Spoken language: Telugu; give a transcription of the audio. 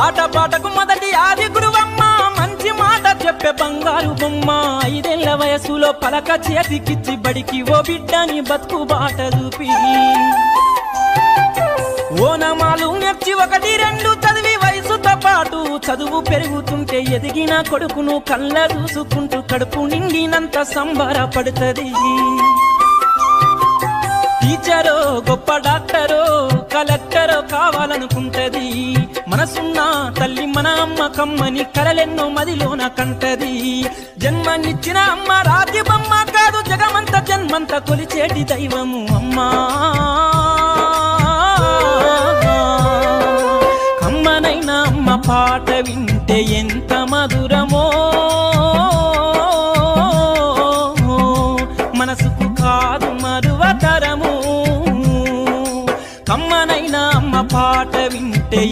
ఆట పాటకు మొదటి ఆది గురువమ్మ మంచి మాట చెప్పే బంగారు బొమ్మ 5 ఏళ్ల వయసులో పలక చేతికిచ్చి బడికి ఓ బిడ్డని బతుకు బాట చూపి ఓనమాలు నేర్చి 1, 2 చదివి వయసుతో పాటు చదువు పెరుగుతుంటే ఎదిగిన కొడుకును కళ్ళ చూసుకుంటూ కడుపు నిండినంత సంబరపడుతుంది టీచరో గొప్ప డాక్టరో కలెక్టరో కావాలనుకుంటది మనసున్న తల్లి మన అమ్మ కమ్మని కలలెన్నో మదిలోన కంటది జన్మనిచ్చిన అమ్మ రాతి బొమ్మ కాదు జగమంత జన్మంత కొలిచేటి దైవము అమ్మా కమ్మనైన అమ్మ పాట వింటే ఎంత మధురమో మనసుకు కాదు మరువతరము కమ్మనైన అమ్మ పాట వింటే